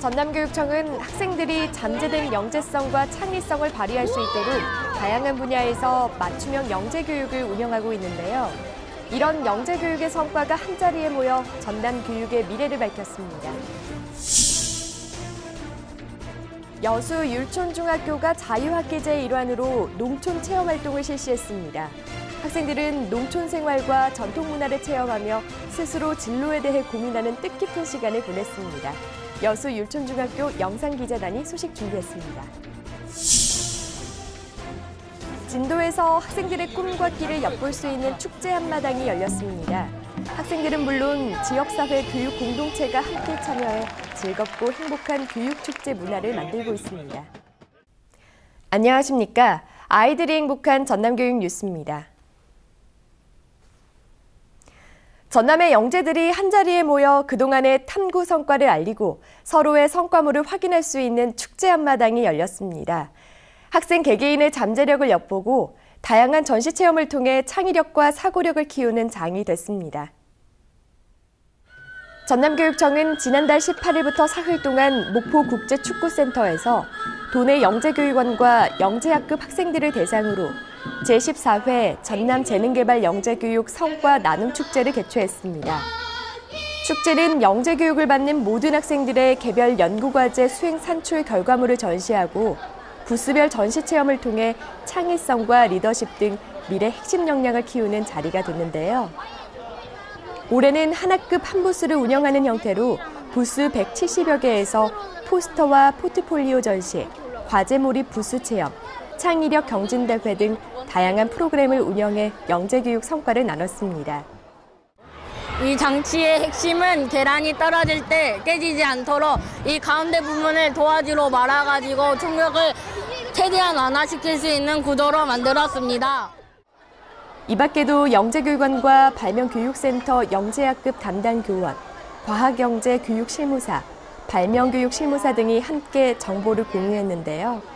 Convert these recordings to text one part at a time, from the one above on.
전남교육청은 학생들이 잠재된 영재성과 창의성을 발휘할 수 있도록 다양한 분야에서 맞춤형 영재교육을 운영하고 있는데요. 이런 영재교육의 성과가 한자리에 모여 전남교육의 미래를 밝혔습니다. 여수 율촌중학교가 자유학기제의 일환으로 농촌 체험활동을 실시했습니다. 학생들은 농촌 생활과 전통 문화를 체험하며 스스로 진로에 대해 고민하는 뜻깊은 시간을 보냈습니다. 여수 율촌중학교 영상기자단이 소식 준비했습니다. 진도에서 학생들의 꿈과 길을 엿볼 수 있는 축제 한마당이 열렸습니다. 학생들은 물론 지역사회 교육 공동체가 함께 참여해 즐겁고 행복한 교육축제 문화를 만들고 있습니다. 안녕하십니까? 아이들이 행복한 전남교육 뉴스입니다. 전남의 영재들이 한자리에 모여 그동안의 탐구 성과를 알리고 서로의 성과물을 확인할 수 있는 축제 한마당이 열렸습니다. 학생 개개인의 잠재력을 엿보고 다양한 전시 체험을 통해 창의력과 사고력을 키우는 장이 됐습니다. 전남교육청은 지난달 18일부터 사흘 동안 목포국제축구센터에서 도내 영재교육원과 영재학급 학생들을 대상으로 제14회 전남재능개발 영재교육 성과 나눔축제를 개최했습니다. 축제는 영재교육을 받는 모든 학생들의 개별 연구과제 수행 산출 결과물을 전시하고 부스별 전시체험을 통해 창의성과 리더십 등 미래 핵심 역량을 키우는 자리가 됐는데요. 올해는 한 학급 한 부스를 운영하는 형태로 부스 170여 개에서 포스터와 포트폴리오 전시, 과제 몰입 부스 체험, 창의력 경진대회 등 다양한 프로그램을 운영해 영재교육 성과를 나눴습니다. 이 장치의 핵심은 계란이 떨어질 때 깨지지 않도록 이 가운데 부분을 도화지로 말아가지고 충격을 최대한 완화시킬 수 있는 구조로 만들었습니다. 이 밖에도 영재교육원과 발명교육센터 영재학급 담당 교원, 과학영재교육실무사, 발명교육실무사 등이 함께 정보를 공유했는데요.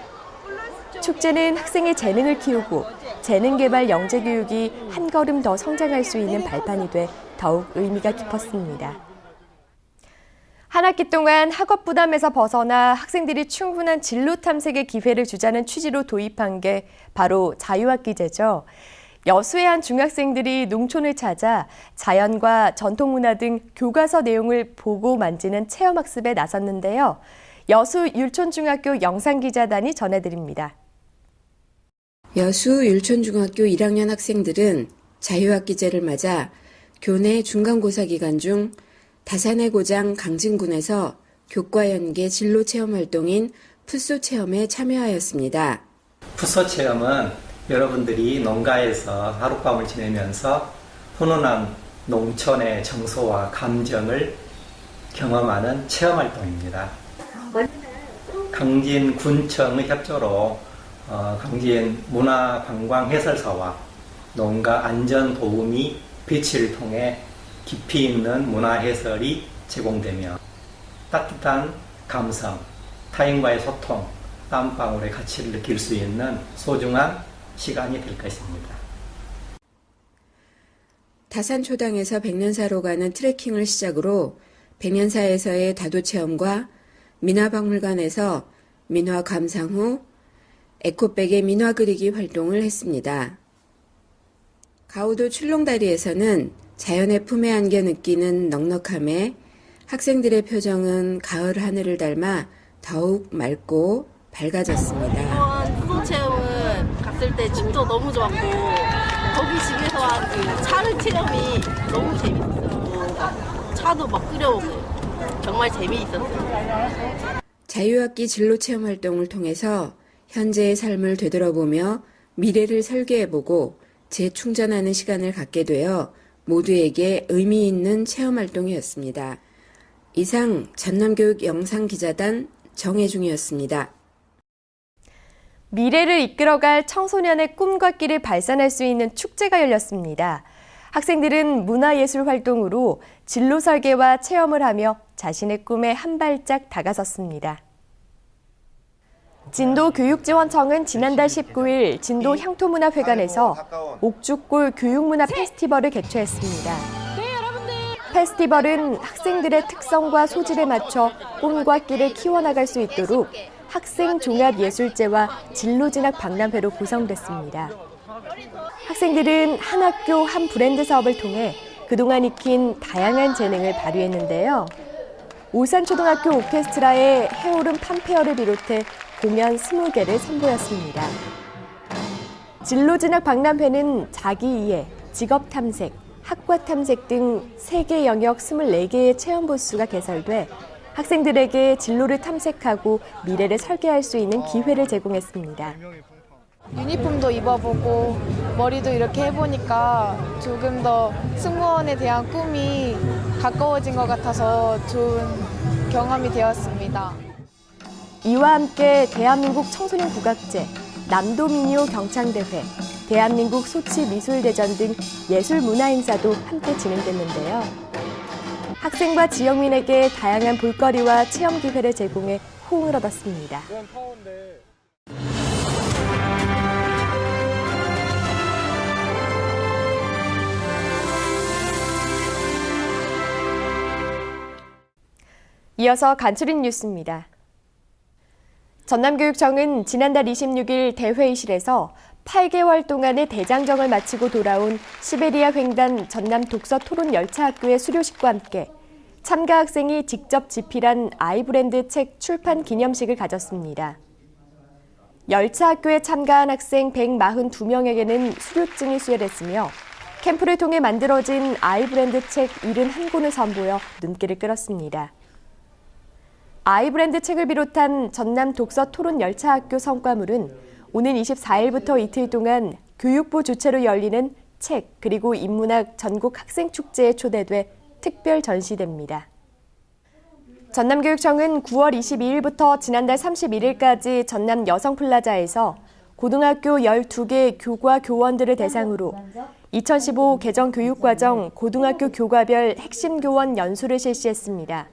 축제는 학생의 재능을 키우고 재능개발 영재교육이 한 걸음 더 성장할 수 있는 발판이 돼 더욱 의미가 깊었습니다. 한 학기 동안 학업 부담에서 벗어나 학생들이 충분한 진로 탐색의 기회를 주자는 취지로 도입한 게 바로 자유학기제죠. 여수의 한 중학생들이 농촌을 찾아 자연과 전통문화 등 교과서 내용을 보고 만지는 체험학습에 나섰는데요. 여수 율촌중학교 영상기자단이 전해드립니다. 여수 율촌중학교 1학년 학생들은 자유학기제를 맞아 교내 중간고사 기간 중 다산의 고장 강진군에서 교과 연계 진로 체험 활동인 풋소 체험에 참여하였습니다. 풋소 체험은 여러분들이 농가에서 하룻밤을 지내면서 훈훈한 농촌의 정서와 감정을 경험하는 체험 활동입니다. 강진군청의 협조로 강진 문화관광해설사와 농가 안전도우미 배치를 통해 깊이 있는 문화해설이 제공되며 따뜻한 감성, 타인과의 소통, 땀방울의 가치를 느낄 수 있는 소중한 시간이 될 것입니다. 다산초당에서 백년사로 가는 트레킹을 시작으로 백년사에서의 다도체험과 민화박물관에서 민화 감상 후 에코백의 민화 그리기 활동을 했습니다. 가우도 출렁다리에서는 자연의 품에 안겨 느끼는 넉넉함에 학생들의 표정은 가을 하늘을 닮아 더욱 맑고 밝아졌습니다. 이번 풋소 체험은 갔을 때 집도 너무 좋았고 거기 집에서 한 그 차를 체험이 너무 재밌었어요. 차도 막 끓여오고 정말 재미있었어요. 자유학기 진로체험 활동을 통해서 현재의 삶을 되돌아보며 미래를 설계해보고 재충전하는 시간을 갖게 되어 모두에게 의미 있는 체험 활동이었습니다. 이상 전남교육 영상기자단 정혜중이었습니다. 미래를 이끌어갈 청소년의 꿈과 끼를 발산할 수 있는 축제가 열렸습니다. 학생들은 문화예술 활동으로 진로 설계와 체험을 하며 자신의 꿈에 한 발짝 다가섰습니다. 진도교육지원청은 지난달 19일 진도 향토문화회관에서 옥주골 교육문화 페스티벌을 개최했습니다. 페스티벌은 학생들의 특성과 소질에 맞춰 꿈과 끼를 키워나갈 수 있도록 학생 종합예술제와 진로진학 박람회로 구성됐습니다. 학생들은 한 학교 한 브랜드 사업을 통해 그동안 익힌 다양한 재능을 발휘했는데요. 오산초등학교 오케스트라의 해오름 판페어를 비롯해 공연 20개를 선보였습니다. 진로진학 박람회는 자기이해, 직업탐색, 학과탐색 등 세계 영역 24개의 체험 부스가 개설돼 학생들에게 진로를 탐색하고 미래를 설계할 수 있는 기회를 제공했습니다. 유니폼도 입어보고 머리도 이렇게 해보니까 조금 더 승무원에 대한 꿈이 가까워진 것 같아서 좋은 경험이 되었습니다. 이와 함께 대한민국 청소년 국악제, 남도민요 경창대회, 대한민국 소치미술대전 등 예술문화행사도 함께 진행됐는데요. 학생과 지역민에게 다양한 볼거리와 체험 기회를 제공해 호응을 얻었습니다. 이어서 간추린 뉴스입니다. 전남교육청은 지난달 26일 대회의실에서 8개월 동안의 대장정을 마치고 돌아온 시베리아 횡단 전남 독서 토론 열차학교의 수료식과 함께 참가 학생이 직접 집필한 아이브랜드 책 출판 기념식을 가졌습니다. 열차학교에 참가한 학생 142명에게는 수료증이 수여됐으며 캠프를 통해 만들어진 아이브랜드 책 71권을 선보여 눈길을 끌었습니다. 아이브랜드 책을 비롯한 전남 독서 토론 열차학교 성과물은 오는 24일부터 이틀 동안 교육부 주최로 열리는 책 그리고 인문학 전국 학생축제에 초대돼 특별 전시됩니다. 전남교육청은 9월 22일부터 지난달 31일까지 전남 여성플라자에서 고등학교 12개 교과 교원들을 대상으로 2015 개정교육과정 고등학교 교과별 핵심 교원 연수를 실시했습니다.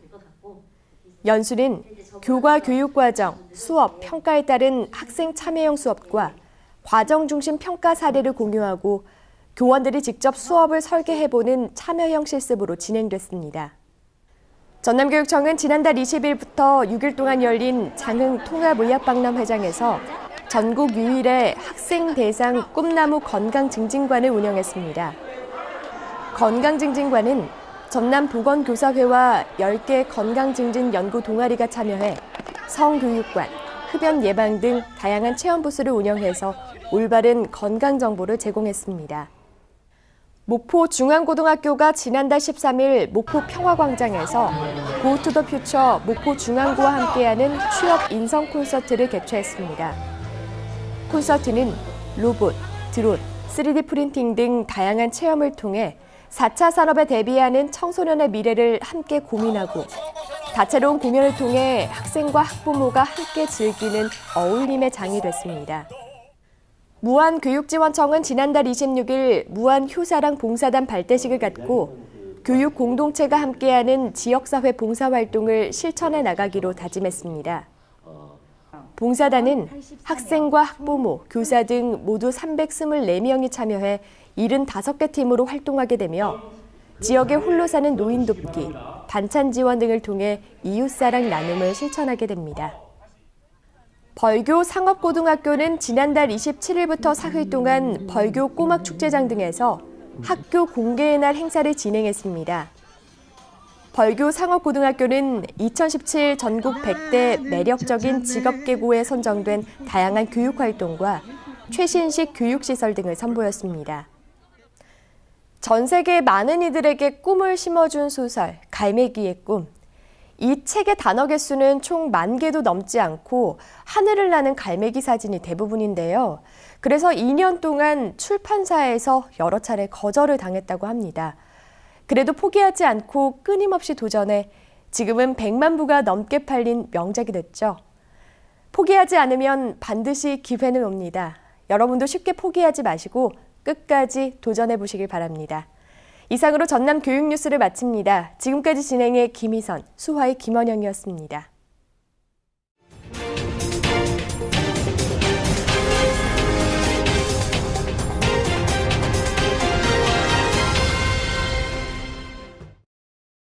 연수는 교과 교육과정, 수업, 평가에 따른 학생 참여형 수업과 과정 중심 평가 사례를 공유하고 교원들이 직접 수업을 설계해보는 참여형 실습으로 진행됐습니다. 전남교육청은 지난달 20일부터 6일 동안 열린 장흥 통합의학박람회장에서 전국 유일의 학생 대상 꿈나무 건강증진관을 운영했습니다. 건강증진관은 전남보건교사회와 10개 건강증진 연구 동아리가 참여해 성교육관, 흡연 예방 등 다양한 체험 부스를 운영해서 올바른 건강 정보를 제공했습니다. 목포 중앙고등학교가 지난달 13일 목포 평화광장에서 Go to the Future 목포 중앙고와 함께하는 취업 인성 콘서트를 개최했습니다. 콘서트는 로봇, 드론, 3D 프린팅 등 다양한 체험을 통해 4차 산업에 대비하는 청소년의 미래를 함께 고민하고 다채로운 공연을 통해 학생과 학부모가 함께 즐기는 어울림의 장이 됐습니다. 무안교육지원청은 지난달 26일 무안효사랑 봉사단 발대식을 갖고 교육 공동체가 함께하는 지역사회 봉사활동을 실천해 나가기로 다짐했습니다. 봉사단은 학생과 학부모, 교사 등 모두 324명이 참여해 75개 팀으로 활동하게 되며 지역에 홀로 사는 노인 돕기, 반찬 지원 등을 통해 이웃사랑 나눔을 실천하게 됩니다. 벌교 상업고등학교는 지난달 27일부터 사흘 동안 벌교 꼬막축제장 등에서 학교 공개의 날 행사를 진행했습니다. 벌교 상업고등학교는 2017 전국 100대 매력적인 직업계고에 선정된 다양한 교육활동과 최신식 교육시설 등을 선보였습니다. 전 세계 많은 이들에게 꿈을 심어준 소설 갈매기의 꿈. 이 책의 단어 개수는 총 10,000개도 넘지 않고 하늘을 나는 갈매기 사진이 대부분인데요. 그래서 2년 동안 출판사에서 여러 차례 거절을 당했다고 합니다. 그래도 포기하지 않고 끊임없이 도전해 지금은 100만 부가 넘게 팔린 명작이 됐죠. 포기하지 않으면 반드시 기회는 옵니다. 여러분도 쉽게 포기하지 마시고 끝까지 도전해 보시길 바랍니다. 이상으로 전남 교육 뉴스를 마칩니다. 지금까지 진행해 김희선, 수화의 김원영이었습니다.